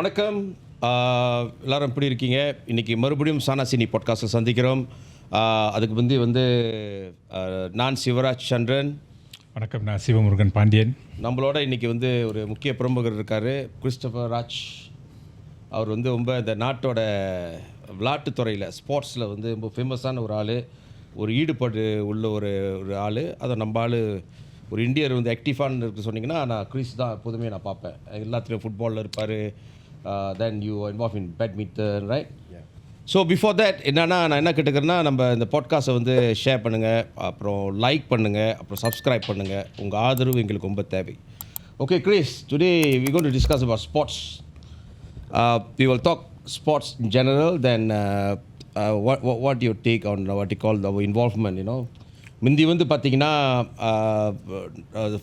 வணக்கம், எல்லாரும் எப்படி இருக்கீங்க? இன்றைக்கி மறுபடியும் சானாசினி பாட்காஸ்ட்டில் சந்திக்கிறோம். அதுக்கு வந்து நான் சிவராஜ் சந்திரன். வணக்கம், நான் சிவமுருகன் பாண்டியன். நம்மளோட இன்றைக்கி ஒரு முக்கிய பிரமுகர் இருக்கார், கிறிஸ்டபர் ராஜ். அவர் ரொம்ப இந்த நாட்டோட விளையாட்டுத்துறையில் ஸ்போர்ட்ஸில் ரொம்ப ஃபேமஸான ஒரு ஆள், ஒரு ஈடுபாடு உள்ள ஒரு ஆள். அதை நம்ம ஆள் ஒரு இந்தியர் ஆக்டிவான இருக்கு சொன்னீங்கன்னா, நான் கிறிஸ் தான் எப்போதுமே நான் பார்ப்பேன். எல்லாத்துலேயும் ஃபுட்பாலில் இருப்பார். Then you involve in badminton, right? So before that நான் என்ன கேட்டுக்கிறேன்னா, நம்ம இந்த பாட்காஸ்ட்டை ஷேர் பண்ணுங்கள், அப்புறம் லைக் பண்ணுங்கள், அப்புறம் சப்ஸ்கிரைப் பண்ணுங்கள். உங்கள் ஆதரவு எங்களுக்கு ரொம்ப தேவை. Okay Chris, today we going to discuss about sports. We will talk sports in general, then what you take on what you call our involvement, முந்தி பார்த்தீங்கன்னா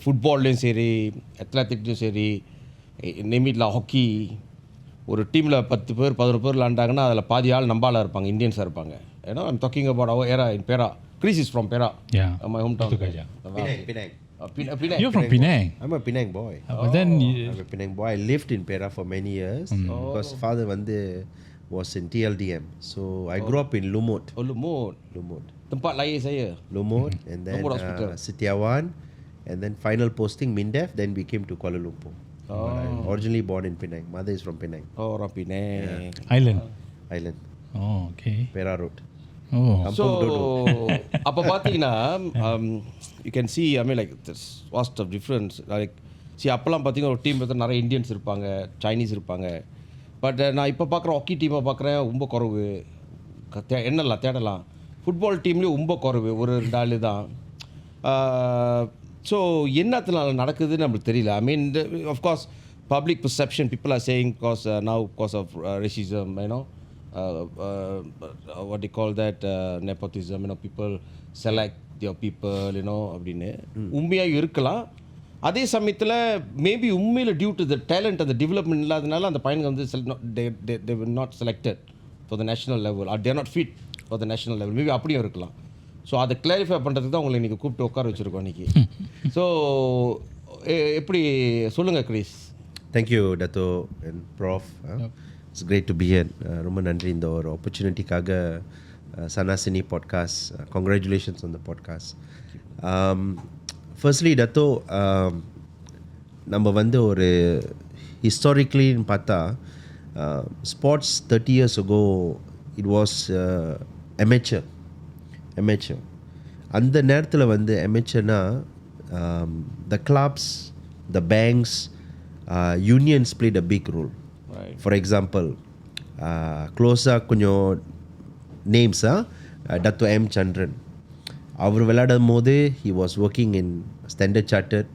ஃபுட்பால்லையும் சரி, அத்லெட்டிக்லையும் சரி, நெமிட்டில் ஹாக்கி, ஒரு டீமில் 10 பேர் 11 பேர் விளாண்டாங்கன்னா அதில் பாதி ஆள் நம்பாளாக இருப்பாங்க, இந்தியன்ஸாக இருப்பாங்க. I'm talking about our era in Perak. Chris is from Perak, my hometown. Penang. Penang. You're from Penang? I'm a Penang boy. But then I'm a Penang boy. I lived in Perak for many years because father was in TLDM. So I grew up in Lumut. Oh, Lumut. Tempat lahir saya. Lumut and then Setiawan, and then final posting Mindef, then we came to Kuala Lumpur. But I'm originally born in Penang. Mother is from Penang. Oh, orang Penang. Island. Oh, okay. Perak Road. Oh. So அப்போ பார்த்தீங்கன்னா you can see, like there's vast of difference. Like அப்போல்லாம் பார்த்தீங்கன்னா ஒரு team நிறைய Indians இருப்பாங்க, Chinese இருப்பாங்க. But நான் இப்போ பார்க்குற ஹாக்கி டீமை பார்க்குறேன், ரொம்ப குறைவு. என்னலாம் தேடலாம், ஃபுட்பால் டீம்லேயும் ரொம்ப குறைவு, ஒரு 2 ஆள் தான். ஸோ என்னத்தினால நடக்குதுன்னு நம்மளுக்கு தெரியல. I mean, of course, public perception, people are saying now because of racism, what they call that, nepotism, people select their people, அப்படின்னு உண்மையாக இருக்கலாம். அதே சமயத்தில் மேபி உண்மையில் டியூ டு த டேலண்ட், அந்த டெவலப்மெண்ட் இல்லாதனால அந்த பையனுக்கு they were not selected for the national level, or they are not fit for the national level. Maybe அப்படியும் இருக்கலாம். ஸோ அதை கிளாரிஃபை பண்ணுறதுக்கு தான் உங்களை இன்றைக்கி கூப்பிட்டு உட்கார வச்சுருக்கோம் இன்றைக்கி. ஸோ எப்படி சொல்லுங்கள் Chris. Thank you Dato and prof. It's great to be here. ரொம்ப நன்றி இந்த ஒரு ஆப்பர்ச்சுனிட்டிக்காக. சனாசினி podcast, congratulations on the podcast. Firstly Dato, நம்ம ஒரு ஹிஸ்டாரிக்லின்னு பார்த்தா sports 30 years ago it was amateur. அந்த நேரத்தில் amateurனா the clubs, the banks, unions played a big role. Right. For example, closer கொஞ்சம் நேம்ஸ், டத்து M. Chandran. அவர் விளையாடும் போது he was working in Standard Chartered,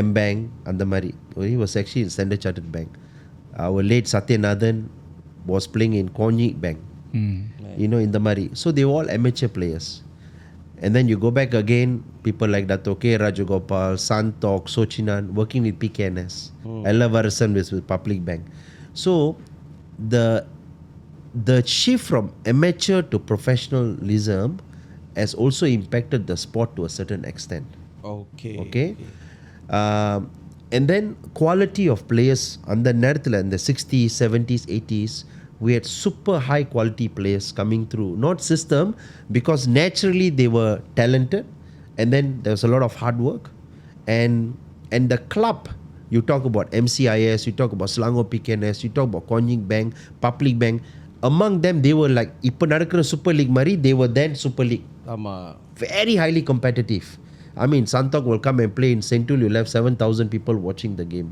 M Bank, அந்த மாதிரி. He was actually in Standard Chartered Bank. Our late Satyanathan was playing in Konyi Bank. இந்த மாதிரி. So they were all amateur players. And then you go back again, people like Dato K. Rajagopal, Santok, Sochinan, working with PKNS, Ella Varasan with Public Bank. So the shift from amateur to professionalism has also impacted the sport to a certain extent. Okay. And then quality of players அந்த நேரத்தில் in the 60s, 70s, 80s, we had super high quality players coming through. Not system, because naturally they were talented, and then there was a lot of hard work. And the club, you talk about MCIS, you talk about Selangor PKNS, you talk about Konjing Bank, Public Bank. Among them, they were like இப்போ நடக்கிற Super League மாதிரி, they were then Super League. Very highly competitive. I mean, Santok will come and play in Sentul, you'll have 7,000 people watching the game.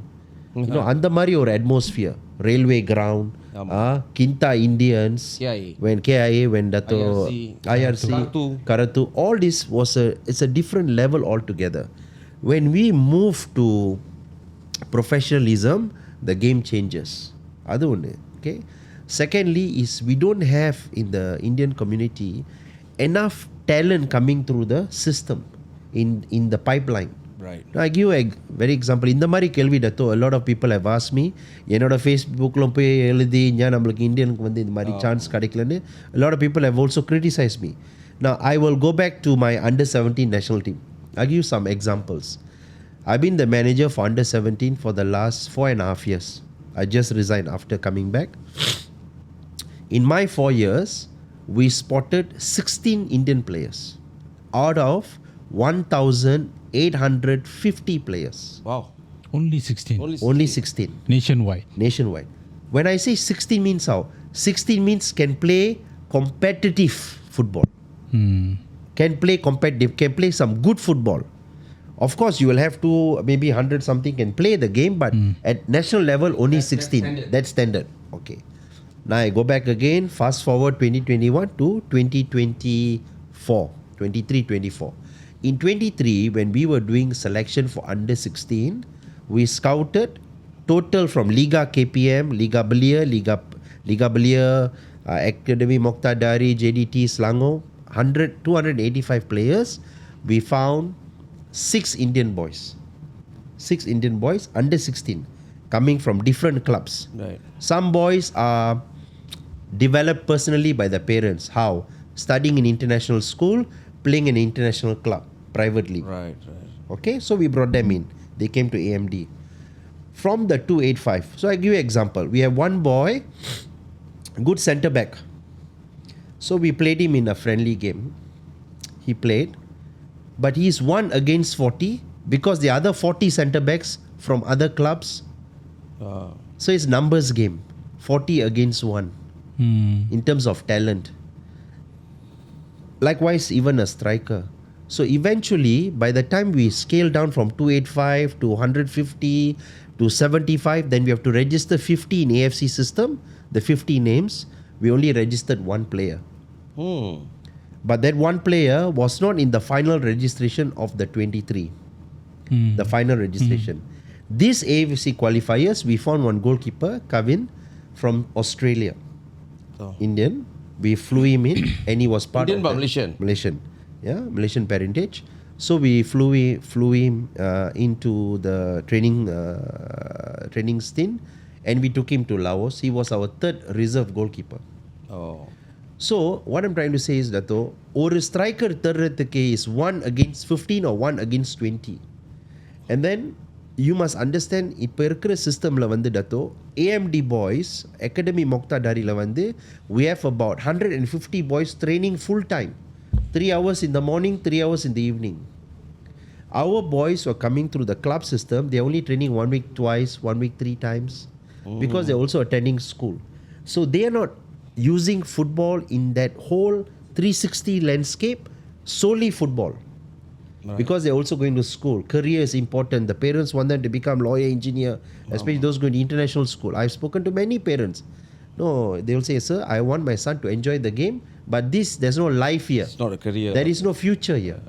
அந்த மாதிரி ஒரு atmosphere. Railway ground, Kinta Indians, when KIA, when Dato IRC, Karatu, all this it's a different level altogether. When we move to professionalism, the game changes. Adu one. Okay. Secondly is we don't have in the Indian community enough talent coming through the system in the pipeline. Right. Now, I give a very example. இந்த மாதிரி கேள்வி Dato a lot of people have asked me. என்னோட ஃபேஸ்புக்கில் போய் எழுதி ஏன் நம்மளுக்கு இந்தியனுக்கு இந்த மாதிரி சான்ஸ் கிடைக்கலன்னு a lot of people have also criticized me. Now, I will go back to my under 17 national team. I'll give you some examples. I've been the manager for under 17 for the last 4.5 years. I just resigned after coming back. In my 4 years, we spotted 16 Indian players out of 1,850 players. Wow. Only 16. Only 16 Nationwide. nationwide. When I say 16 means how? 16 means can play competitive football. Can play competitive, can play some good football. Of course, you will have to, maybe 100 something can play the game, but at national level, only 16. That's standard. Okay. Now I go back again, fast forward 2021 to 2024, 23-24. In 23, when we were doing selection for under 16, we scouted total from Liga KPM, Liga Belia, Akademik Moktadari, JDT, Selangor, 285 players. We found 6 Indian boys. 6 Indian boys under 16 coming from different clubs. Right. Some boys are developed personally by the parents. How? Studying in international school, playing in international club privately. Right. Okay, so we brought them in. They came to AMD. From the 285, so I give you an example. We have one boy, good centre back. So we played him in a friendly game. He played, but he's 1 against 40 because the other 40 centre backs from other clubs. So it's numbers game, 40 against 1 in terms of talent. Likewise, even a striker. So eventually, by the time we scale down from 285 to 150 to 75, then we have to register 50 in AFC system, the 50 names. We only registered 1 player. But that 1 player was not in the final registration of the 23. The final registration. This AFC qualifiers, we found one goalkeeper, Kavin, from Australia. Indian. We flew him in and he was part Indian of but Malaysian. Malaysian parentage. So we flew him into the training stint, and we took him to Laos. He was our 3rd reserve goalkeeper. Oh. So what I'm trying to say is that ஒரு striker தர்றதுக்கு is 1 against 15 or 1 against 20. And then you must understand, இப்போ இருக்கிற சிஸ்டம்ல வந்து Dato AMD boys, Academy Moktadariல வந்து we have about 150 boys training full time. 3 hours in the morning, 3 hours in the evening. Our boys were coming through the club system. They're only training 1 week twice, 1 week 3 times, because they're also attending school. So they are not using football in that whole 360 landscape, solely football. Right. Because they're also going to school. Career is important. The parents want them to become lawyer, engineer, especially those going to international school. I've spoken to many parents. No, they will say, sir, I want my son to enjoy the game, but there's no life here. It's not a career. There is no future here.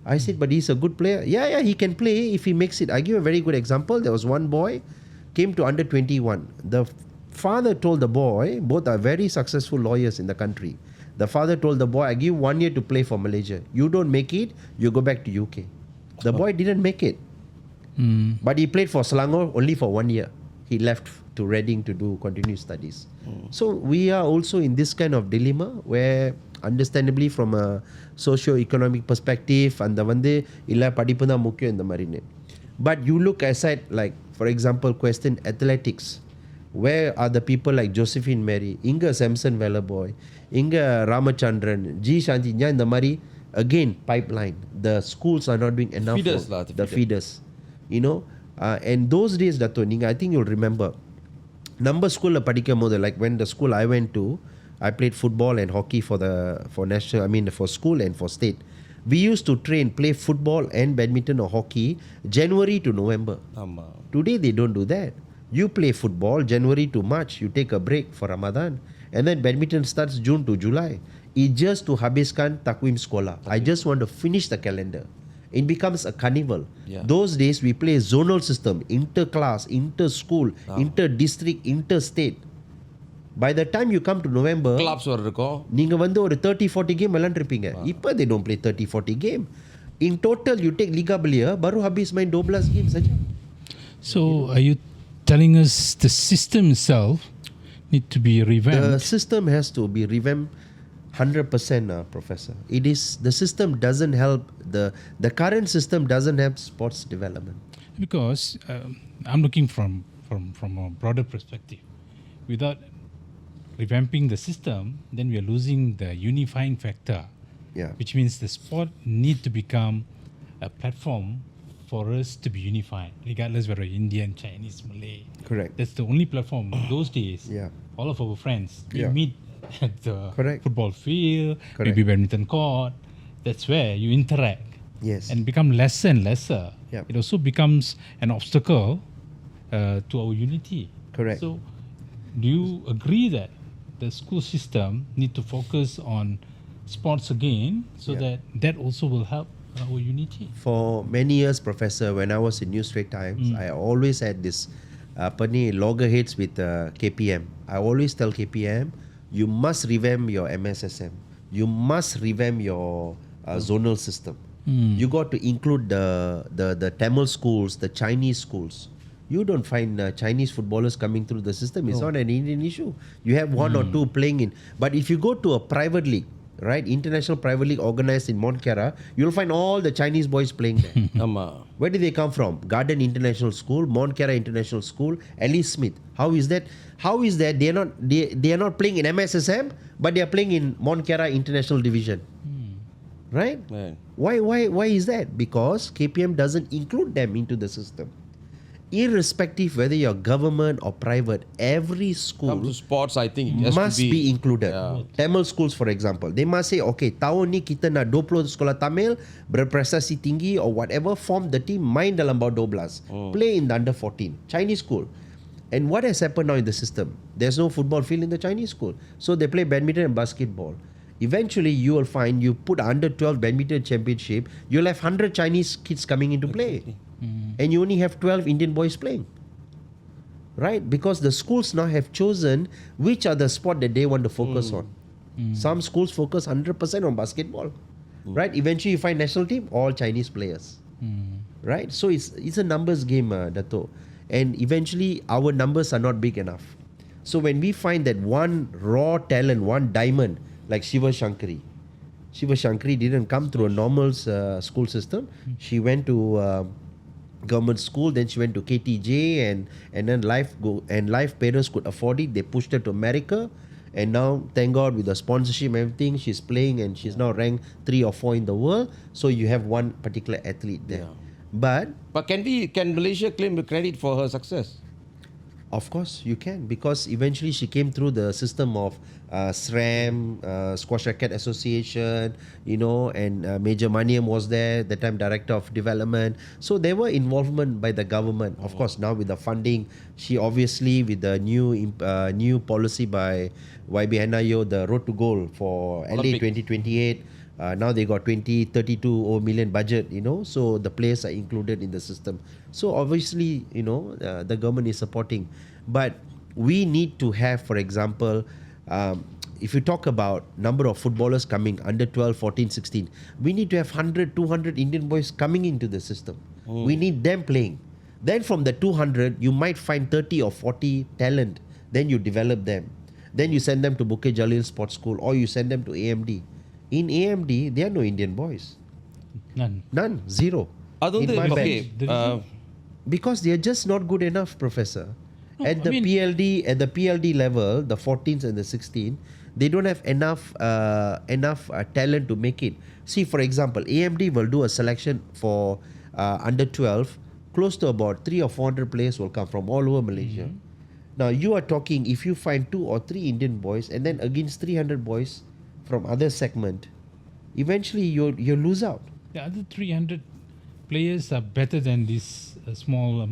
I said, but he's a good player. Yeah, he can play if he makes it. I give a very good example. There was one boy, came to under 21. The father told the boy, both are very successful lawyers in the country. The father told the boy, I give 1 year to play for Malaysia. You don't make it, you go back to UK. The boy didn't make it. But he played for Selangor only for 1 year. He left to Reading to do continued studies. So we are also in this kind of dilemma where understandably from a socio-economic perspective, அந்த வந்து இல்ல படிப்பு தான் முக்கியம் இந்த மாதிரின்னு. But you look aside, like for example question athletics. Where are the people like Josephine Mary, Inga Samson Vellaboy, Inga Ramachandran, G Shantinya இந்த மாதிரி again pipeline. The schools are not doing enough. Feeders for lah, the feeders. You know, and those days Dato Ninga, I think you'll remember. Number school படிக்கும் போது, like when the school I went to, I played football and hockey for school and for state. We used to play football and badminton or hockey January to November. Today they don't do that. You play football January to March, you take a break for Ramadan, and then badminton starts June to July. It's just to habiskan takwim sekolah. I just want to finish the calendar. It becomes a carnival. Those days we play zonal system, inter-class, inter-school, inter-district, inter-state. By the time you come to November, clubs இருக்கும். நீங்க வந்து ஒரு 30-40 game விளையாண்டிருப்பீங்க. இப்போ they don't play 30-40 game. In total you take Liga Belia baru habis main 12 game saja. So are you telling us the system itself need to be revamped? The system has to be revamped 100%, Professor. The system doesn't help, the current system doesn't have sports development. Because I'm looking from from a broader perspective. Without revamping the system, then we are losing the unifying factor, Yeah. which means the sport need to become a platform for us to be unified, regardless whether Indian, Chinese, Malay. Correct. That's the only platform. Those days, Yeah. all of our friends, we Yeah. meet at the Correct. football field, Correct. maybe badminton court. That's where you interact. Yes. And become lesser and lesser. Yep. It also becomes an obstacle to our unity. Correct. So, do you agree that the school system need to focus on sports again, so Yeah. that also will help our unity? For many years, Professor, when I was in New Strait Times, I always had this loggerheads with KPM. I always tell KPM, you must revamp your MSSM. You must revamp your zonal system. You got to include the Tamil schools, the Chinese schools. You don't find Chinese footballers coming through the system. It's not an Indian issue. You have one or two playing in. But if you go to a private league, right, international private league organized in Mount Kera, you'll find all the Chinese boys playing there. ஆமாம். Where did they come from? Garden International School, Mount Kera International School, Ellis Smith. How is that? How is that they are not playing in MSSM, but they are playing in Mount Kera International Division? Right? Right. Why is that? Because KPM doesn't include them into the system. Irrespective whether you're government or private, every school Come to sports, I think it has must to be included. Yeah. Tamil schools, for example, they must say, okay, tahun ni kita nak 20 sekolah Tamil berprestasi tinggi or whatever, form the team, main dalam bawah 12, play in the under 14. Chinese school. And what has happened now in the system? There's no football field in the Chinese school. So they play badminton and basketball. Eventually, you will find you put under 12 badminton championship, you'll have 100 Chinese kids coming into play. And you only have 12 Indian boys playing. Right? Because the schools now have chosen which are the sport that they want to focus on. Some schools focus 100% on basketball. Right? Eventually, you find national team, all Chinese players. Right? So it's a numbers game, Dato. And eventually, our numbers are not big enough. So when we find that one raw talent, one diamond, like Shiva Shankari didn't come through a normal school system. She went to government school, then she went to KTJ, and then life parents could afford it. They pushed her to America, and now thank God with the sponsorship and everything, she's playing and she's now ranked 3 or 4 in the world. So you have one particular athlete there. Yeah. But can Malaysia claim the credit for her success? Of course you can, because eventually she came through the system of SRAM, Squash Racket Association, and Major Maniam was there, that time Director of Development. So there were involvement by the government. Of course, now with the funding, she obviously, with the new policy by YB Hanayo, the Road to Gold for LA 2028, now they got 32 million budget, so the players are included in the system. So obviously, the government is supporting. But we need to have, for example, if you talk about number of footballers coming under 12, 14, 16, we need to have 100, 200 Indian boys coming into the system. We need them playing. Then from the 200, you might find 30 or 40 talent. Then you develop them. Then you send them to Bukit Jalil Sports School, or you send them to AMD. In AMD, there are no Indian boys. None. Zero. In my batch. Because they are just not good enough, Professor. At the PLD level, the 14s and the 16, they don't have enough talent to make it. See, for example, AMD will do a selection for under 12. Close to about 300 or 400 players will come from all over Malaysia. Now you are talking, if you find 2 or 3 Indian boys and then against 300 boys from other segment, eventually you lose out. The other 300 players are better than this small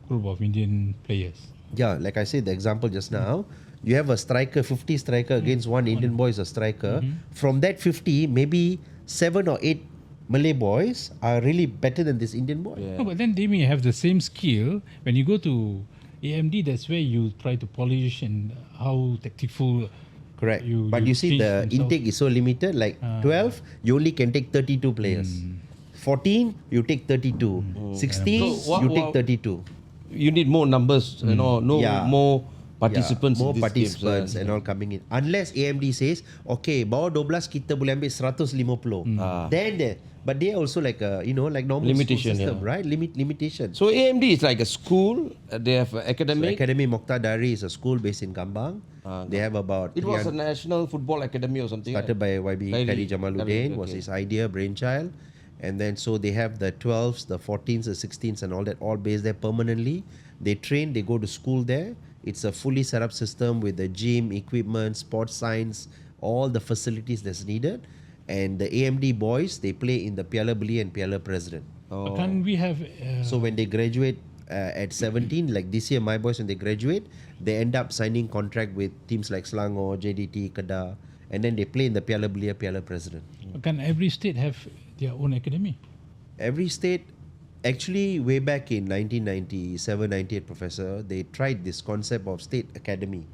group of Indian players. Yeah, like I said, the example just now, you have a striker, 50 striker against one Indian boy is a striker. From that 50, maybe 7 or 8 Malay boys are really better than this Indian boy. No, but then they may have the same skill. When you go to AMD, that's where you try to polish and how tactful. Correct. But you see, the intake is so limited. Like 12, you only can take 32 players. 14, you take 32. 16, So you take 32. You need more numbers, more participants more in these participants games, and all coming in. Unless AMD says, okay, bawah 12 kita boleh ambil 150. Then but they also like a, like normal Limitation, school system, yeah. right? Limitation. So AMD is like a school. They have academic. Academy Moqtadari is a school based in Kambang. They have about It was a national football academy or something. started by YB Khairi Jamaluddin, was his idea, brainchild. And then so they have the 12s, the 14s, the 16s and all that, all based there permanently. They train, they go to school there. It's a fully set up system with the gym, equipment, sports science, all the facilities that's needed. And the AMD boys, they play in the Piala Beli and Piala President. Can we have... So when they graduate at 17, like this year, my boys, when they graduate, they end up signing contract with teams like Selangor, JDT, Kedah, and then they play in the Piala Beli and Piala President. Can every state have their own academy? Every state, actually way back in 1997-98, Professor, they tried this concept of state academy,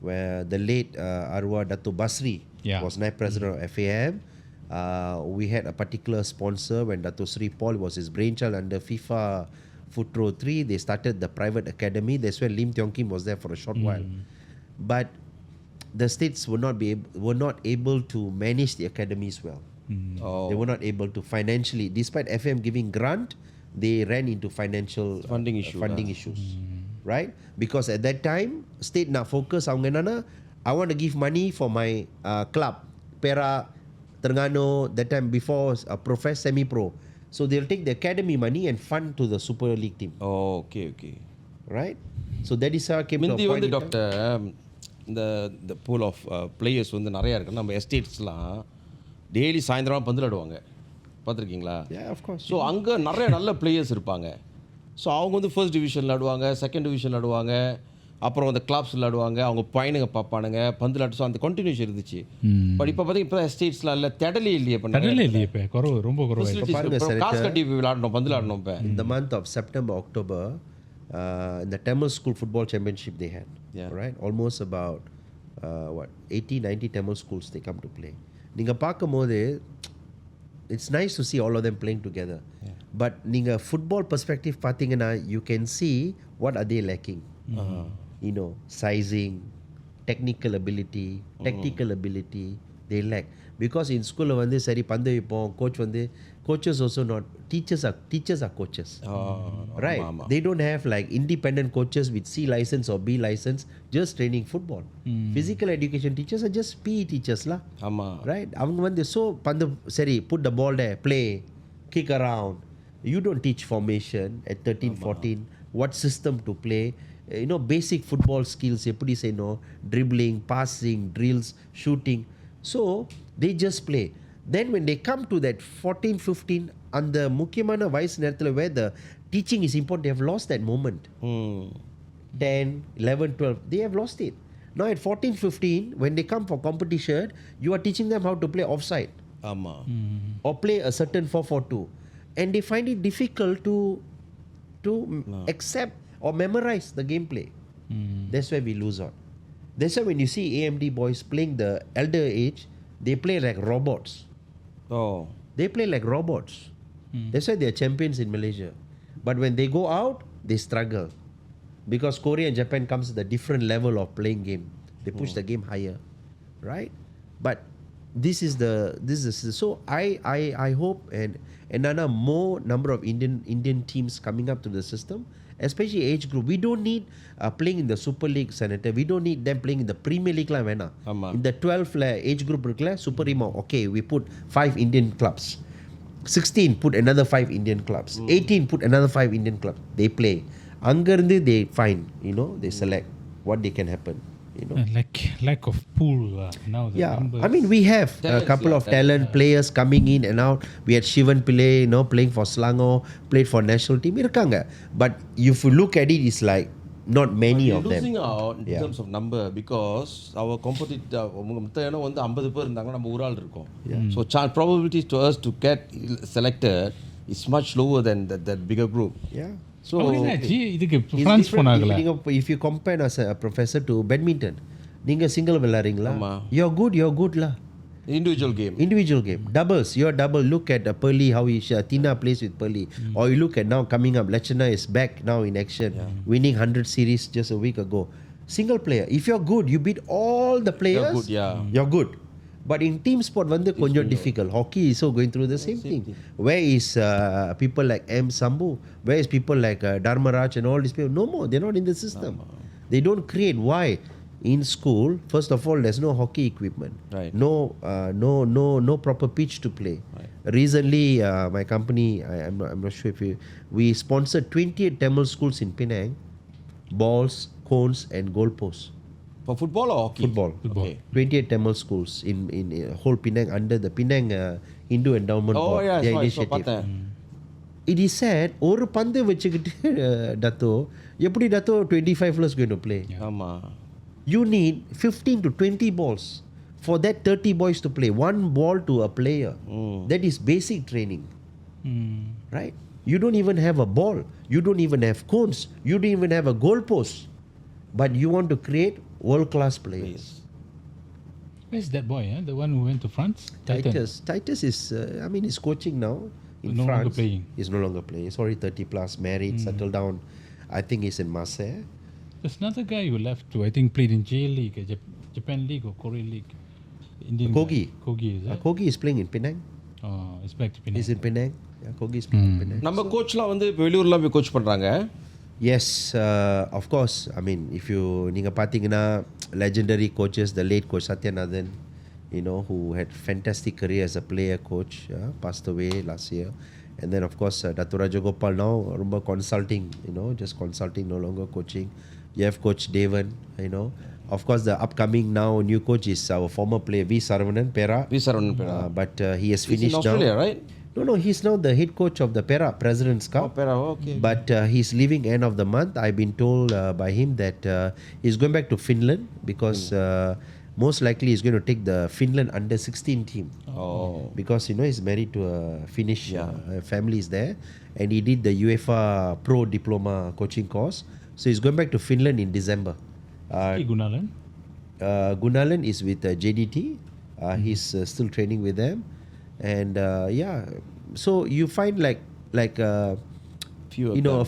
where the late Arwah Dato Basri was Naib President of FAM. We had a particular sponsor when Dato Sri Paul was his brainchild under FIFA Futuro 3. They started the private academy. That's where Lim Tiong Kim was there for a short while. But the states were not able to manage the academies well. They were not able to financially, despite FM giving grant, they ran into financial funding issues, right? Because at that time, state nak focus அவங்க என்னன்னா, I want to give money for my club, Perak, Terengganu, that time before Profess, semi-pro. So they'll take the academy money and fund to the Super League team. Oh, okay. Right? So that is how I came to a முந்தி point வந்து in time. Doctor இந்த pool of players வந்து நிறையா இருக்கு. நம்ம எஸ்டேட்ஸ்லாம் daily சாயந்தரம் பந்து விளாடுவாங்க, பார்த்துருக்கீங்களா? Yeah, of course. ஸோ அங்கே நிறைய நல்ல பிளேயர்ஸ் இருப்பாங்க. ஸோ அவங்க வந்து ஃபர்ஸ்ட் டிவிஷன் விளாடுவாங்க, செகண்ட் டிவிஷன் விளாடுவாங்க, அப்புறம் அந்த கிளப்ஸ் விளாடுவாங்க, அவங்க பையனுங்க பார்ப்பானுங்க, பந்து விளாட்டு. ஸோ அந்த கண்டினியூஷன் இருந்துச்சு. பட் இப்போ பார்த்தீங்கன்னா இப்போ எஸ்டேட்ஸ்லாம் இல்லை, திடலே இல்லையே. இப்போ ரொம்ப குறவு. காசு கட்டி விளாடணும், பந்து விளாடணும். இப்போ in the month of September, October, in the Tamil School Football Championship they had, right? Almost about 80-90 Tamil schools they come to play. நீங்க பார்க்கும்போது it's nice to see all of them playing together. But நீங்க football perspective பார்த்தீங்கன்னா, you can see what are they lacking. Sizing, technical ability, tactical ability, they lack. Because in school வந்து சரி பந்து வைப்போம், coach வந்து coaches also not teachers are coaches. Right? They don't have like independent coaches with C license or B license just training football. Physical education teachers are just PE teachers lah. Right? அவங்க வந்து so பந்து சரி put the ball there, play, kick around. You don't teach formation at 13-14, what system to play. Basic football skills, எப்படி செய்யணும், dribbling, passing, drills, shooting. So they just play. Then when they come to that 14-15, அந்த முக்கியமான வயசு நேரத்தில் where the teaching is important, they have lost that moment. 10, 11, 12, they have lost it. Now at 14-15, when they come for competition, you are teaching them how to play offside. Or play a certain 4-4-2. And they find it difficult to accept or memorize the gameplay. That's where we lose out. That's why when you see AMD boys playing the elder age, they play like robots. They play like robots. That's why they are champions in Malaysia. But when they go out, they struggle. Because Korea and Japan comes with a different level of playing game. They push the game higher. Right? But this is so I hope and another more number of Indian teams coming up to the system, especially age group. We don't need playing in the Super League, Senator. We don't need them playing in the Premier League la vena. In the 12 age group irukla Super Remo, okay, we put 5 Indian clubs. 16 put another 5 Indian clubs. 18 put another 5 Indian clubs. They play. Angarndi they find, they select what they can happen. Lack of pool now. Yeah, I mean we have a couple of talent players coming in and out. We had Shivan Pillai, playing for Selangor, played for national team. Irukanga. But if you look at it, it's like not many of them. Losing out in terms of number because our competitor வந்து 50 பேர் இருந்தாங்க, நம்ம ஒரு ஆள் இருக்கோம். So probability to us to get selected is much lower than that bigger group. Yeah. So இதுக்கு France போனாங்களா? If you compare as a professor to badminton, நீங்க single விளையாடுறீங்களா? You're good lah. Individual game. Doubles, you're double. Look at Pearly, how Tina plays with Pearly. Or you look at now coming up, Lechana is back now in action, winning 100 series just a week ago. Single player. If you're good, you beat all the players. You're good, yeah. You're good. But in team sport, konjam difficult. Hockey is so going through the same thing. Where is people like M. Sambu? Where is people like Dharmaraj and all these people? No more. They're not in the system. They don't create. Why? In school, first of all, there's no hockey equipment. Right. No proper pitch to play. Right. Recently, my company, I'm not sure if we sponsored 28 Tamil schools in Penang, balls, cones, and goalposts. For football or hockey? Football. Okay. 28 Tamil schools in whole Penang under the Penang Hindu Endowment Oh Board. yeah, their so initiative. பார்த்தேன். It is said, ஒரு பந்து வச்சுக்கிட்டு Dato, எப்படி Dato 25 plus going to play? ஆமா. You need 15 to 20 balls for that 30 boys to play. One ball to a player. That is basic training. Right? You don't even have a ball. You don't even have cones. You don't even have a goalpost. But you want to create world-class players. Where's that boy? The one who went to France? Titus is, he's coaching now in No France. longer playing. He's no longer playing. He's already 30 plus, married, settled down. I think he's in Marseille. There's another guy who left to, I think, played in J League, Japan League or Korean League. Indian Kogi. guy. Kogi, is it? Kogi is playing in Penang. Oh, it's back to Penang. He's in Penang. Yeah, Kogi is playing in Penang. நம்ம கோச்லாம் வந்து இப்போ வெளியூர்லாம் போய் coach பண்றாங்க. Yes, of course. I mean, if you நீங்க பாத்தீங்கன்னா legendary coaches, the late coach Satyanathan, who had fantastic career as a player coach, passed away last year. And then of course Dr. Rajagopal now rumba consulting, just consulting, no longer coaching. You have Coach Devan, Of course the upcoming now new coach is our former player V. Saravanan Pera. But he has finished He's in Australia, now. right? No, he's now the head coach of the Pera President's Cup. Pera, okay. But he's leaving end of the month. I've been told by him that he's going back to Finland because most likely he's going to take the Finland under 16 team. Oh. Because he's married to a Finnish family is there, and he did the UEFA Pro Diploma coaching course. So he's going back to Finland in December. Hey, Gunalan. Gunalan is with JDT. He's still training with them, and so you find like a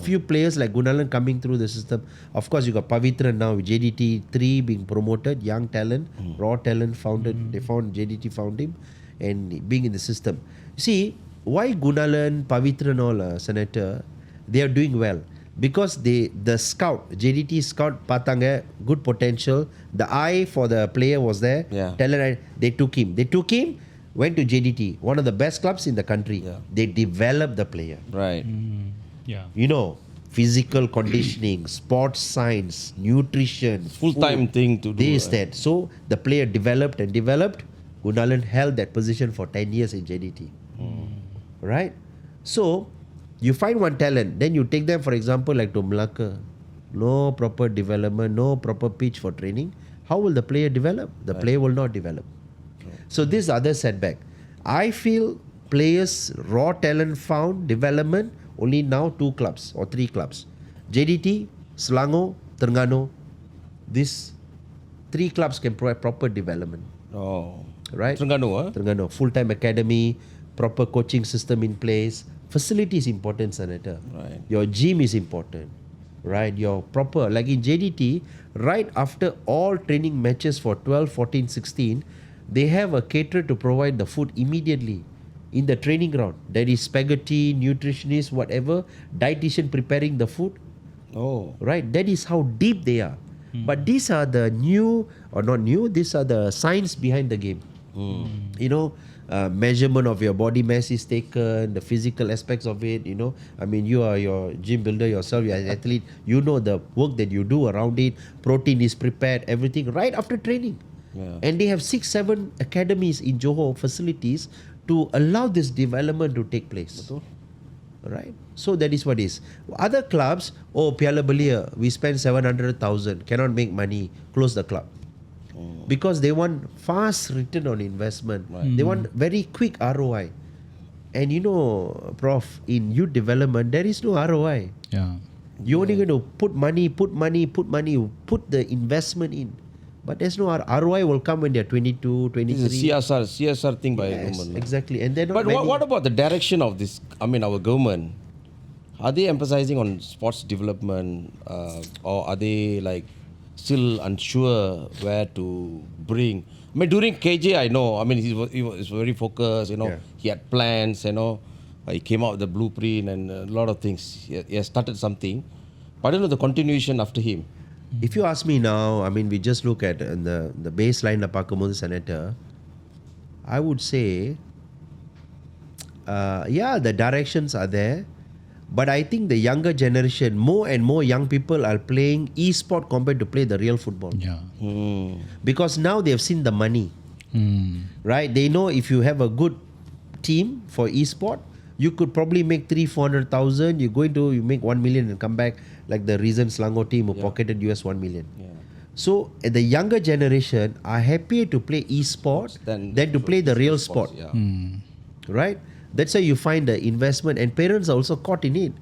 few players like Gunalan coming through the system. Of course, you got Pavitran now with JDT 3 being promoted, young talent, raw talent founded. They found JDT found him, and being in the system. See why Gunalan, Pavitran, all Senator, they are doing well. Because the scout, JDT scout patanga, good potential. The eye for the player was there. Yeah. Talent, they took him. Went to JDT, one of the best clubs in the country. Yeah. They developed the player. Right. Yeah. Physical conditioning, sports science, nutrition. Full-time thing to do. This, that. So the player developed and developed. Gunalan held that position for 10 years in JDT. Right? So, you find one talent, then you take them, for example, like to Malacca. No proper development, no proper pitch for training. How will the player develop? The player will not develop. So this other setback. I feel players, raw talent found, development, only now 2 clubs or 3 clubs. JDT, Selangor, Terengganu. These 3 clubs can provide proper development. Oh. Right? Terengganu. Full-time academy, proper coaching system in place. Facility is important, Senator. Right. Your gym is important. Right? Your proper, like in JDT, right after all training matches for 12, 14, 16, they have a caterer to provide the food immediately in the training ground. There is spaghetti, nutritionist, whatever, dietitian preparing the food. Oh. Right? That is how deep they are. But these are the new, or not new, these are the science behind the game. Measurement of your body mass is taken, the physical aspects of it, you are your gym builder yourself, you are an athlete, you know the work that you do around it, protein is prepared, everything right after training. Yeah. And they have 6-7 academies in Johor facilities to allow this development to take place. Betul. Right? So that is what is. Other clubs, Piala Belia, we spend 700,000, cannot make money, close the club. Because they want fast return on investment. Right. They want very quick ROI. And Prof, in youth development, there is no ROI. Yeah. You're only going to put money, put the investment in. But there's no ROI will come when they're 22, 23. This is a CSR thing by Yes, government. exactly. And then But what about the direction of this? Our government? Are they emphasizing on sports development, or are they like still unsure where to bring. I mean, during KJ, I know. I mean, he was very focused. Yeah. He had plans. He came out with the blueprint and a lot of things. He has started something, but I don't know the continuation after him. If you ask me now, I mean, we just look at the baseline of Pakamodu Senator, I would say, the directions are there, but I think the younger generation, more and more young people are playing e-sport compared to play the real football. Yeah. Because now they have seen the money, right? They know if you have a good team for e-sport, you could probably make 300,000-400,000. You make 1 million and come back like the recent Selangor team who pocketed US 1 million. Yeah. So the younger generation are happier to play e-sport than to play the real sport, Yeah. right? That's why you find the investment, and parents are also caught in it.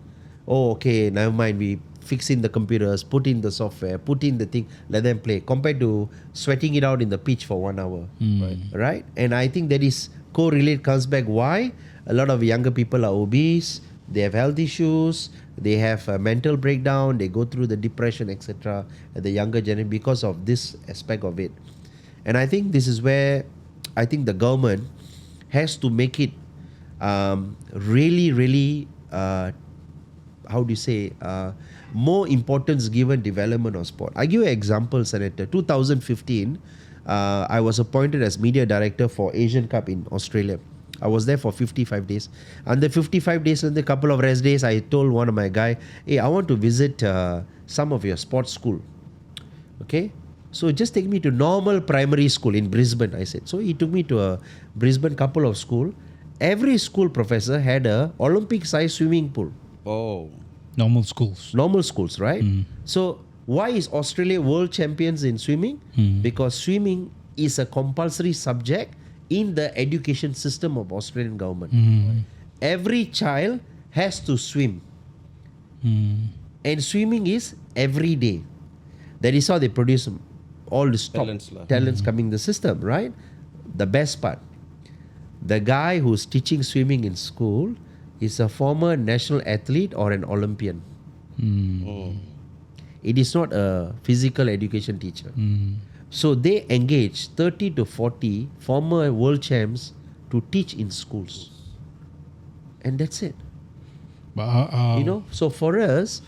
Oh, okay, never mind. We fix in the computers, put in the software, put in the thing, let them play. Compared to sweating it out in the pitch for 1 hour, right? And I think that is comes back. Why? A lot of younger people are obese. They have health issues. They have a mental breakdown. They go through the depression, etc. At the younger generation because of this aspect of it. And I think this is where I think the government has to make it really, more importance given development of sport. I give you an example, Senator. 2015, I was appointed as media director for Asian Cup in Australia. I was there for 55 days. And the 55 days and a couple of rest days, I told one of my guy, hey, I want to visit some of your sports school. Okay? So just take me to normal primary school in Brisbane, I said. So he took me to a Brisbane couple of school. Every school professor had a Olympic-sized swimming pool. Oh. Normal schools. Normal schools, right? So why is Australia world champions in swimming? Because swimming is a compulsory subject in the education system of Australian government. Every child has to swim. And swimming is every day. That is how they produce all the talents coming in the system, right? The best part, the guy who's teaching swimming in school is a former national athlete or an Olympian. It is not a physical education teacher. So they engage 30 to 40 former world champs to teach in schools. And that's it. But, So for us,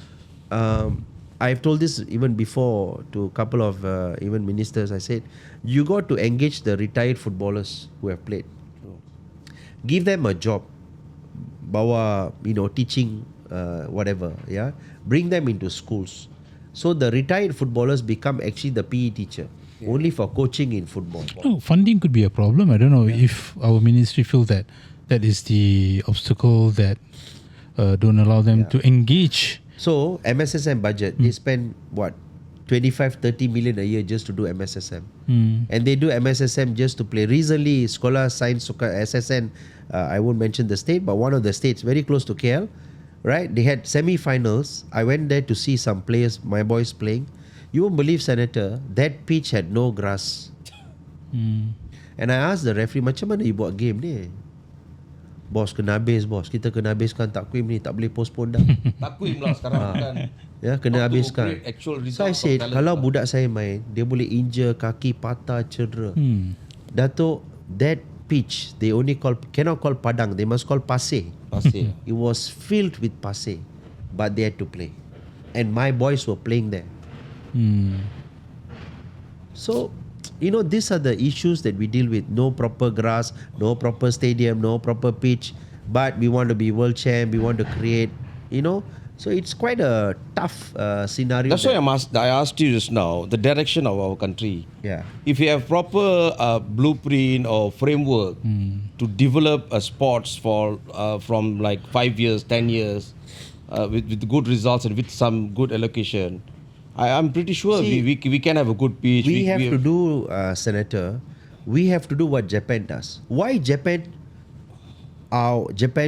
I've told this even before to a couple of even ministers. I said, you got to engage the retired footballers who have played. Give them a job. Bawa, teaching, whatever. Yeah, bring them into schools. So the retired footballers become actually the PE teacher, only for coaching in football. Funding could be a problem. I don't know if our ministry feels that is the obstacle that don't allow them to engage. So MSSM budget, they spend 25-30 million a year just to do MSSM. And they do MSSM just to play. Recently, Scholar signed SSN, I won't mention the state, but one of the states very close to KL, right? They had semi-finals. I went there to see some players, my boys playing. You won't believe, Senator, that pitch had no grass. And I asked the referee, macam mana you buat game ni? Bos, kena habis bos. Kita kena habiskan takwim ni. Tak boleh postpone dah. Takwim lah sekarang kan. Ya, kena habiskan. So I said, kalau budak saya main, dia boleh injure kaki, patah, cedera. Dato', that pitch, they only cannot call padang. They must call pasir. Pasir. It was filled with pasir. But they had to play. And my boys were playing there. So, these are the issues that we deal with. No proper grass, no proper stadium, no proper pitch. But we want to be world champ. We want to create, So it's quite a tough scenario. That's why I asked you just now, the direction of our country. Yeah. If you have proper blueprint or framework to develop a sports for from like 5 years, 10 years, with good results and with some good allocation, I'm pretty sure we can have a good pitch. We have to do, Senator, we have to do what Japan does. Why Japan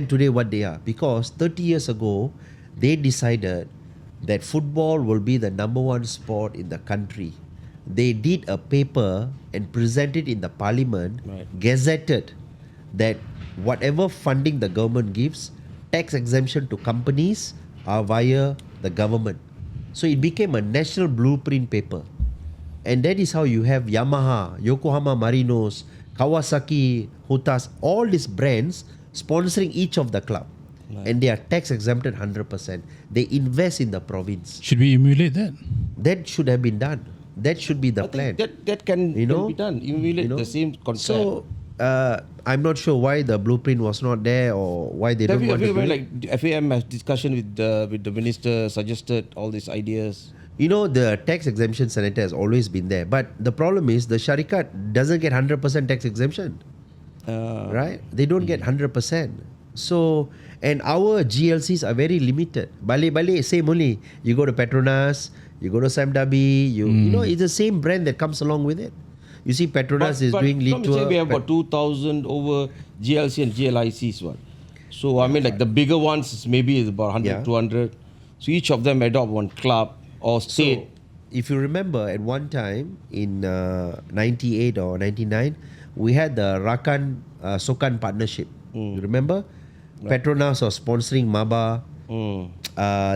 today what they are? Because 30 years ago, they decided that football will be the number one sport in the country. They did a paper and presented in the parliament, gazetted that whatever funding the government gives, tax exemption to companies are via the government. So it became a national blueprint paper. And that is how you have Yamaha, Yokohama Marinos, Kawasaki, Hutas, all these brands sponsoring each of the club. And they are tax exempted 100%. They invest in the province. Should we emulate that? That should have been done. That should be the plan. That can be done. Emulate the same concept. So I'm not sure why the blueprint was not there or why they don't want to do it. Like FAM has discussion with the minister, suggested all these ideas. The tax exemption senator has always been there. But the problem is the Sharikat doesn't get 100% tax exemption. Right? They don't get 100%. So, and our GLCs are very limited. Balik, same only. You go to Petronas, you go to Samdabi, it's the same brand that comes along with it. You see, Petronas is doing lead tour. We have about 2,000 over GLC and GLICs. One. So, I mean, like the bigger ones, maybe is about 100, 200. So, each of them adopt one club or state. So, if you remember, at one time in 98 or 99, we had the Sukan partnership. You remember? Right. Petronas was sponsoring Maba.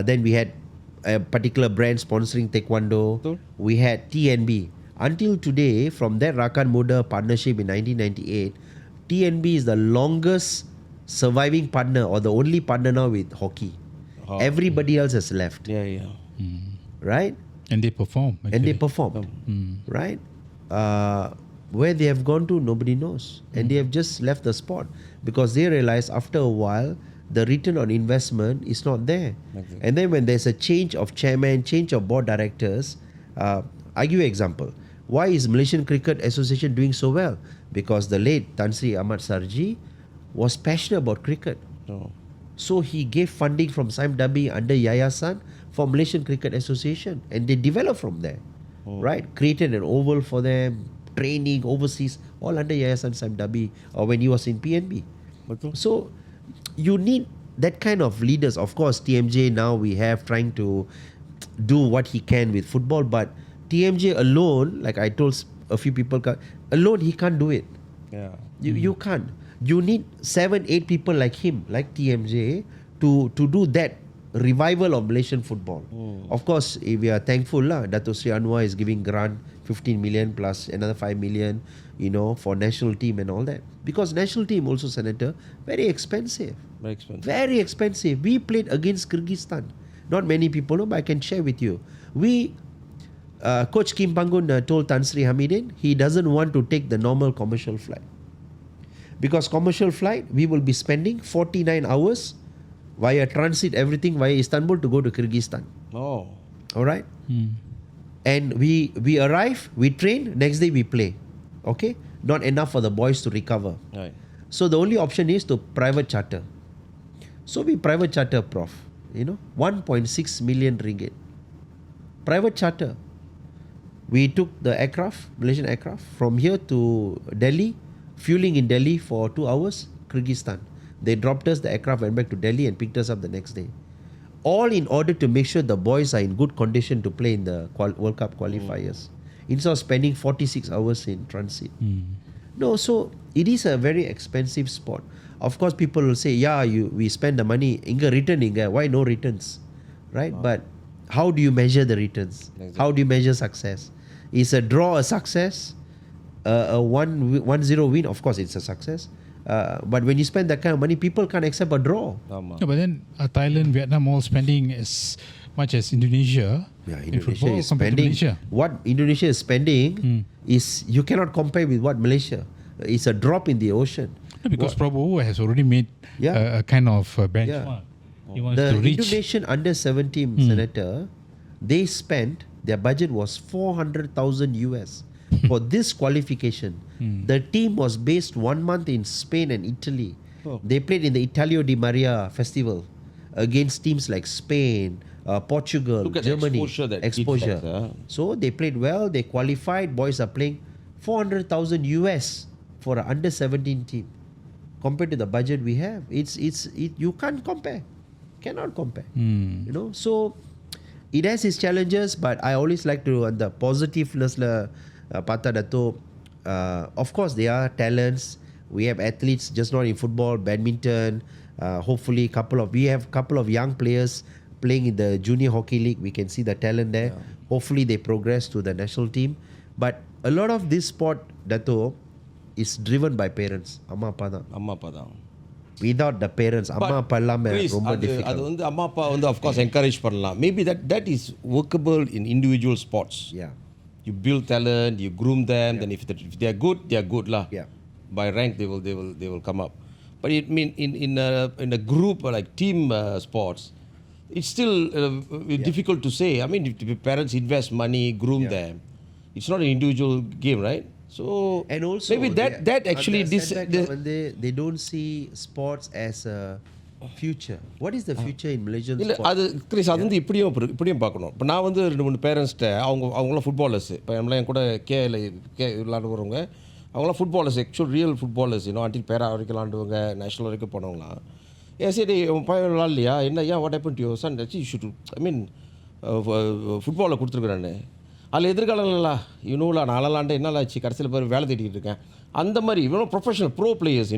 Then we had a particular brand sponsoring Taekwondo. We had TNB. Until today, from that Rakan Muda partnership in 1998, TNB is the longest surviving partner or the only partner now with hockey. Everybody else has left. Right? And they perform. Actually. And they perform. Right? Where they have gone to, nobody knows. And they have just left the sport because they realize after a while, the return on investment is not there. Exactly. And then when there's a change of chairman, change of board directors, I'll give you an example. Why is Malaysian Cricket Association doing so well? Because the late Tan Sri Ahmad Sarji was passionate about cricket. So he gave funding from Saim Dabi under Yayasan for Malaysian Cricket Association. And they developed from there. Right? Created an oval for them, training overseas, all under Yayasan Saim Dabi or when he was in PNB. So you need that kind of leaders. Of course, TMJ now we have trying to do what he can with football, but TMJ alone, like I told a few people, alone he can't do it. You can't. You need 7-8 people like him, like TMJ, to do that revival of Malaysian football. Of course, if we are thankful, Dato Sri Anwar is giving grant 15 million plus another 5 million, for national team and all that. Because national team also, Senator, very expensive. Very expensive. We played against Kyrgyzstan. Not many people know, but I can share with you. Coach Kim Pangun told Tan Sri Hamidin, he doesn't want to take the normal commercial flight. Because commercial flight, we will be spending 49 hours via transit, everything via Istanbul to go to Kyrgyzstan. All right? And we arrive, we train, next day we play. Okay? Not enough for the boys to recover. Right. So the only option is to private charter. So we private charter, Prof. 1.6 million ringgit. Private charter. We took the aircraft, Malaysian aircraft, from here to Delhi, fueling in Delhi for 2 hours, Kyrgyzstan. They dropped us, the aircraft went back to Delhi and picked us up the next day. All in order to make sure the boys are in good condition to play in the World Cup qualifiers. Instead of spending 46 hours in transit. No, so it is a very expensive sport. Of course, people will say, we spend the money, why no returns? Right? But how do you measure the returns? Exactly. How do you measure success? Is a draw a success? A 1-0 win, of course, it's a success. But when you spend that kind of money, people can't accept a draw. But then Thailand, Vietnam all spending as much as Indonesia. Indonesia is spending. What Indonesia is spending is you cannot compare with what Malaysia. It's a drop in the ocean. No, because Prabowo has already made a kind of benchmark. He wants the to reach. Indonesian under 17 senator, they spent, their budget was 400,000 US for this qualification. The team was based 1 month in Spain and Italy. They played in the Italio di Maria festival against teams like Spain, Portugal, Germany. Exposure. So they played well, they qualified, boys are playing 400,000 US for an under 17 team. Compared to the budget we have, you can't compare. Cannot compare. So it has its challenges, but I always like to, on the positiveness Pata Dato, of course there are talents. We have athletes, just not in football, badminton. Hopefully we have a couple of young players playing in the junior hockey league. We can see the talent there. Hopefully they progress to the national team. But a lot of this sport, Dato, is driven by parents. Amma appa தான். அம்மா அப்பா தான். Without the parents, amma appa இல்லாம Please, ரொம்ப அது difficult. வந்து அம்மா அப்பா வந்து of course encourage பண்ணலாம். Maybe that is workable in individual sports. Yeah. You build talent, you groom them, then if they are good, they are good lah. Yeah. By rank they will come up. But it mean in a group like team sports, it's still difficult to say. I mean, if parents invest money, groom them, it's not an individual game, right? So And also maybe that actually they don't see sports as a future. What is the future in Malaysian இல்லை sport? அது Chris அது வந்து இப்படியும் பார்க்கணும். இப்போ நான் வந்து 2-3 பேரண்ட்ஸ்கிட்ட அவங்களாம் ஃபுட்பாலர்ஸ், இப்போ நம்மளாம் என் கூட கே விளாடுறவங்க அவங்களாம் footballers, actual real footballers, until பேரா வரைக்கும் விளாண்டுவாங்க, நேஷனல் வரைக்கும் போனவங்களாம். சரி உன் பையன் விளாட்லையா, என்ன ஏன் what happen to your son, should I mean ஃபுட்பாலில் கொடுத்துருக்குறானு, அதில் எதிர்காலம் இல்லைலா, இன்னும்ல நான் விளாண்டேன் என்னலாம் ஆச்சு, கடைசியில் பேர் வேலை தேடிக்கிட்டு இருக்கேன். அந்த மாதிரி இவ்வளோ ப்ரொஃபஷனல் ப்ரோ பிளேயர்ஸ்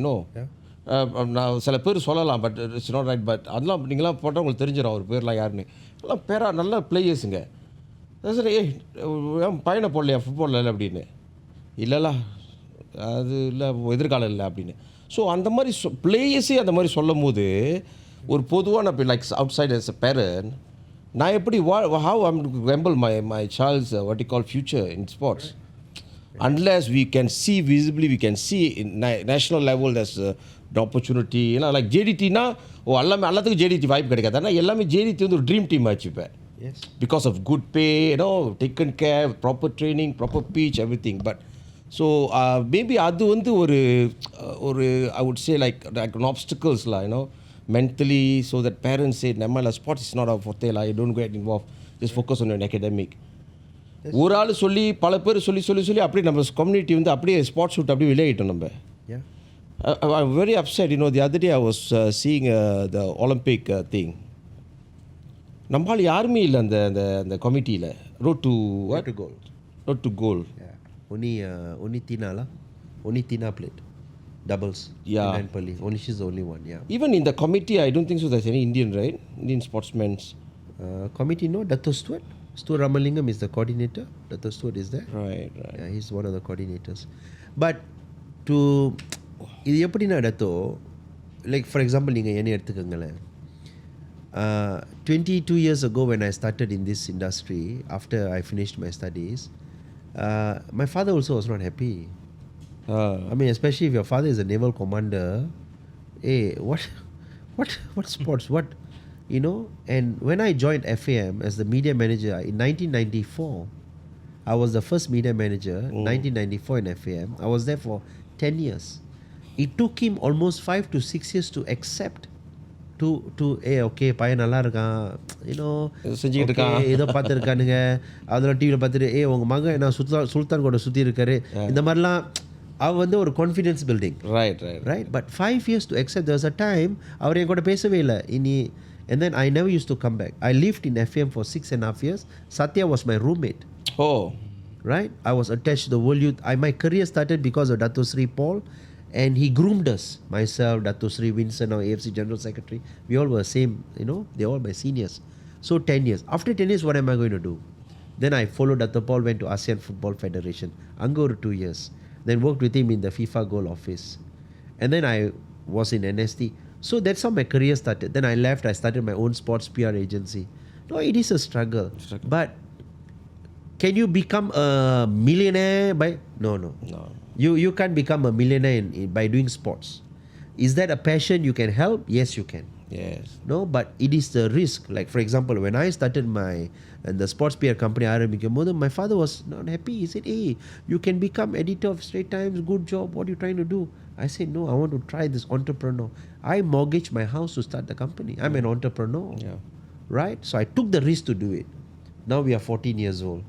நான் சில பேர் சொல்லலாம், but it's not right. But அதெல்லாம் நீங்களாம் போட்டால் உங்களுக்கு தெரிஞ்சிடும் அவர் பேர்லாம் யாருன்னு. எல்லாம் பேரா நல்ல பிளேயர்ஸுங்க. சரி ஏன் பையனை போடலையா ஃபுட்பாலில் இல்லை அப்படின்னு, இல்லைல்ல அது இல்லை எதிர்காலம் இல்லை அப்படின்னு. ஸோ அந்த மாதிரி பிளேயர்ஸே அந்த மாதிரி சொல்லும் போது ஒரு பொதுவான like outside as a parent, நான் எப்படி how I'm to gamble my child's what you call future in sports, unless we can see visibly, we can see in national level there's an opportunity. Like JDT-னா எல்லாத்துக்கும் JDT வாய்ப்பு கிடைக்காது. ஆனால் எல்லாமே JDT வந்து ஒரு dream team ஆச்சு இப்போ. Yes. Because of good pay, taken care, proper training, proper pitch, everything. But so maybe அது வந்து ஒரு I would say like an obstacles lah, mentally, so that parents say நம்மள sports is not our forte lah, you don't get involved, just focus on your academic. ஒரு ஆள் சொல்லி பல பேர் சொல்லி அப்படியே நம்ம கம்யூனிட்டி வந்து அப்படியே ஸ்பாட்ஸ் விட்டு அப்படியே விளையாடிட்டோம் நம்ம. Yeah. I'm very upset. The other day I was seeing the Olympic thing. நம்மால் யாருமே இல்லை அந்த கமிட்டியில். Road to gold. Road to gold. Yeah. Only Tina lah. Only Tina played doubles. Yeah. Tina and Pali. Only she's the only one. Yeah. Even in the committee, I don't think so there's any Indian, right? Indian sportsmen. Committee no. Dato Stuart Ramalingam is the coordinator. Dato Stuart is there. Right. Yeah, he's one of the coordinators. But to இது எப்படின்னா Dato, like for example நீங்கள் என்ன எடுத்துக்கங்களேன், 22 years ago when I started in this industry, after I finished my studies, my father also was not happy. I mean, especially if your father is a naval commander, hey, what sports, what, and when I joined FAM as the media manager in 1994, I was the first media manager, 1994 in FAM. I was there for 10 years. It took him almost 5 to 6 years to accept to okay பையன் நல்லா இருக்கான், செஞ்சுக்கிட்டு இருக்கான், ஏதோ பார்த்துருக்கானுங்க, அதெல்லாம் டிவியில் பார்த்துட்டு உங்கள் மகன் என்ன சுல்தான் கூட சுற்றி இருக்காரு, இந்த மாதிரிலாம் அவர் வந்து ஒரு confidence building. Right. But 5 years to accept. There was a time அவர் என் கூட பேசவே இல்லை இனி. And then I never used to come back. I lived in FM for 6.5 years. Satya was my roommate. Oh. Right? I was attached to the World Youth. My career started because of Dato Sri Paul. And he groomed us, myself, Dato Sri Vincent, our AFC General Secretary. We all were same, they're all my seniors. So 10 years. After 10 years, what am I going to do? Then I followed Dato Paul, went to ASEAN Football Federation. Angor 2 years. Then worked with him in the FIFA goal office. And then I was in NST. So that's how my career started. Then I left, I started my own sports PR agency. No, it is a struggle. But can you become a millionaire by... No. You can't become a millionaire by doing sports. Is that a passion you can help? Yes, you can. Yes. No, but it is the risk. Like for example, when I started the sports PR company, my father was not happy. He said, hey, you can become editor of Straits Times, good job. What are you trying to do? I said, no, I want to try this entrepreneur. I mortgaged my house to start the company. I'm an entrepreneur. Yeah. Right? So I took the risk to do it. Now we are 14 years old.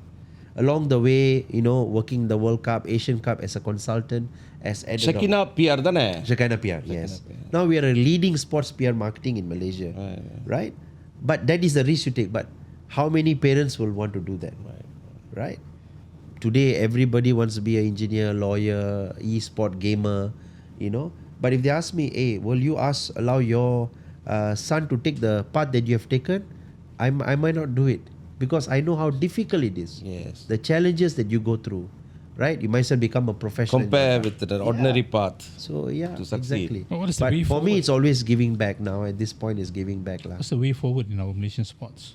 Along the way, working the World Cup, Asian Cup as a consultant, as editor. Shekina PR தானே? Shekina PR, yes. Now we are a leading sports PR marketing in Malaysia, right? But that is the risk you take. But how many parents will want to do that? Right? Today, everybody wants to be an engineer, lawyer, e-sport gamer, But if they ask me, hey, will you allow your son to take the path that you have taken? I might not do it. because I know how difficult it is. Yes. The challenges that you go through, right? You might as well become a professional. Compare with the ordinary path. So yeah, to succeed. exactly. What is the But way for me, forward? it's always giving back now. At this point, is giving back lah. What's the way forward in our Malaysian sports?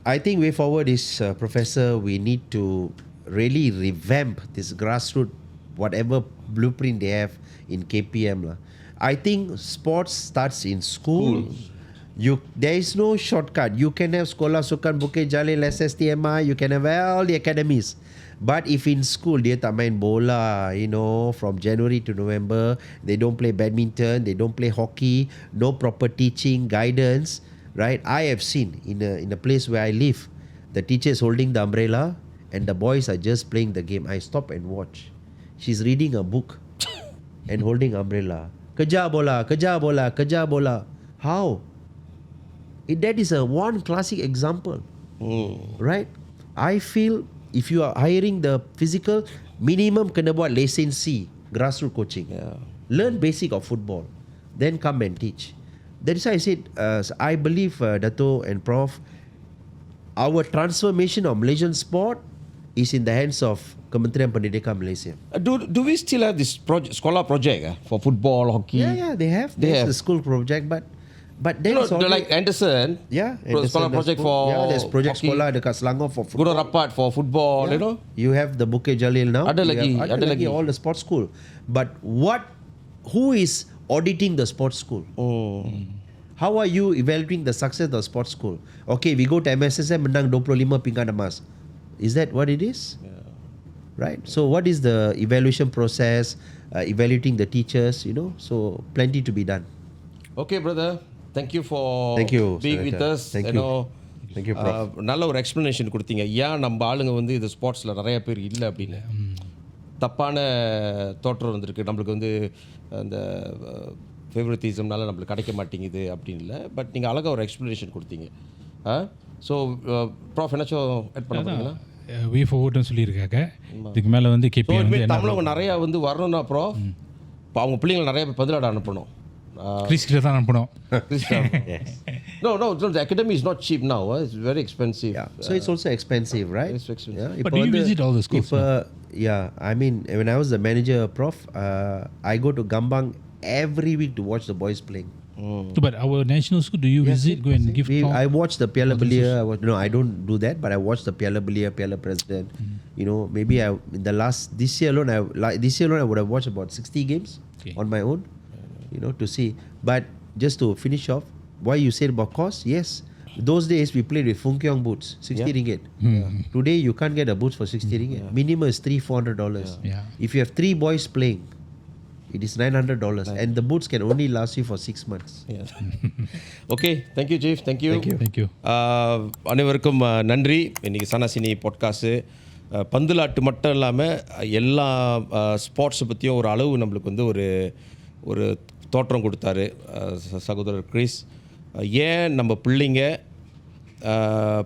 I think way forward is, Professor, we need to really revamp this grassroots, whatever blueprint they have in KPM lah. I think sports starts in school. There is no shortcut. You can have Sekolah Sukan Bukit Jalil, SSTMI, you can have all the academies. But if in school dia tak main bola, from January to November, they don't play badminton, they don't play hockey, no proper teaching, guidance, right? I have seen in a place where I live, the teacher is holding the umbrella and the boys are just playing the game. I stop and watch. She's reading a book and holding umbrella. Kejar bola, kejar bola, kejar bola. How? That is a one classic example, right? I feel if you are hiring the physical, minimum kena buat lesen C, grassroots coaching. Learn basic of football, then come and teach. That is why I said, I believe, Dato and Prof, our transformation of Malaysian sport is in the hands of Kementerian Pendidikan Malaysia. Do we still have this scholar project for football, hockey? Yeah, they have. They There's have. a school project, but then Like Anderson. Scholar project for there's project hockey. sekolah dekat Selangor for football. Guru Rapat for football, You have the Bukit Jalil now. Ada You lagi, have ada lagi. all the sports school. But who is auditing the sports school? How are you evaluating the success of the sports school? Okay, we go to MSSM menang 25 pinggan emas. Is that what it is? Right? So what is the evaluation process? Evaluating the teachers, So plenty to be done. Okay, brother. Thank you for being with us. Thank you. Thank you, Prof. நல்ல ஒரு explanation கொடுத்தீங்க. ஏன் நம்ம ஆளுங்க வந்து இந்த ஸ்போர்ட்ஸில் நிறைய பேர் இல்லை அப்படின்னு தப்பான தோற்றம் வந்திருக்கு. நம்மளுக்கு வந்து அந்த ஃபேவரட்டிசம்னால நம்மளுக்கு கிடைக்க மாட்டேங்குது அப்படின்னு இல்லை. பட் நீங்கள் அழகாக ஒரு எக்ஸ்பிளனேஷன் கொடுத்தீங்க. ஸோ ப்ராஃப் என்னாச்சும் ஆட் பண்ண போறீங்களா? வே ஃபார்வர்ட்னு சொல்லியிருக்காங்க. இதுக்கு மேலே வந்து கேபி வந்து தமிழவங்க நிறையா வந்து வரணும்னா அப்புறம் இப்போ அவங்க பிள்ளைங்களை நிறைய பேர் பதிலாட அனுப்பணும். கிறிஸ்கிட்ட தான் அனுப்பணும். No, the academy is not cheap now. It's very expensive. Yeah. So it's also expensive, right? It's expensive. Yeah. But do you visit all the schools? I mean, when I was the manager, Prof, I go to Gambang every week to watch the boys playing. But our national school, do you visit, go and give talk? I watch the Piala Belia. No, I don't do that, but I watch the Piala Belia, Piala President. Maybe this year alone, I would have watched about 60 games on my own. To see. But just to finish off, why you said about cost? Yes. Those days we played with Fung Kiong boots, 60 ringgit. Today you can't get a boots for 60 ringgit. Minimum is $300-400. If you have 3 boys playing, it is $900. And the boots can only last you for 6 months. Okay. Thank you, Chief. Thank you. Thank you. அனைவருக்கும் நன்றி. இன்னைக்கு சனாசினி podcast பந்துலாட்டு மட்டும் இல்லாமல் எல்லா ஸ்போர்ட்ஸை பற்றியும் ஒரு அளவு நம்மளுக்கு வந்து ஒரு தோற்றம் கொடுத்தாரு சகோதரர் கிறிஸ். ஏன் நம்ம பிள்ளைங்க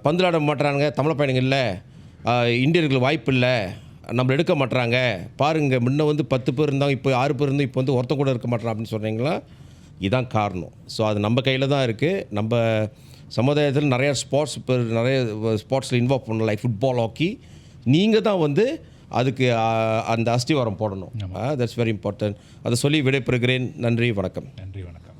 பந்துலாட மாட்டுறாங்க, தமிழ் பையனுங்க இல்லை, இந்தியர்கள் வாய்ப்பு இல்லை, நம்மளை எடுக்க மாட்டுறாங்க பாருங்கள், முன்ன வந்து 10 பேர் இருந்தாங்க, இப்போ 6 பேர் இருந்தோம், இப்போ வந்து ஒருத்தன் கூட இருக்க மாட்டான் அப்படின்னு சொன்னீங்களா? இதுதான் காரணம். ஸோ அது நம்ம கையில் தான் இருக்குது. நம்ம சமுதாயத்தில் நிறைய ஸ்போர்ட்ஸில் இன்வால்வ் பண்ணலாம், லைக் ஃபுட்பால், ஹாக்கி. நீங்கள் தான் வந்து அதுக்கு அந்த அஸ்திவாரம் போடணும். That's very important. அதை சொல்லி விடைபெறுகிறேன். நன்றி, வணக்கம். நன்றி, வணக்கம்.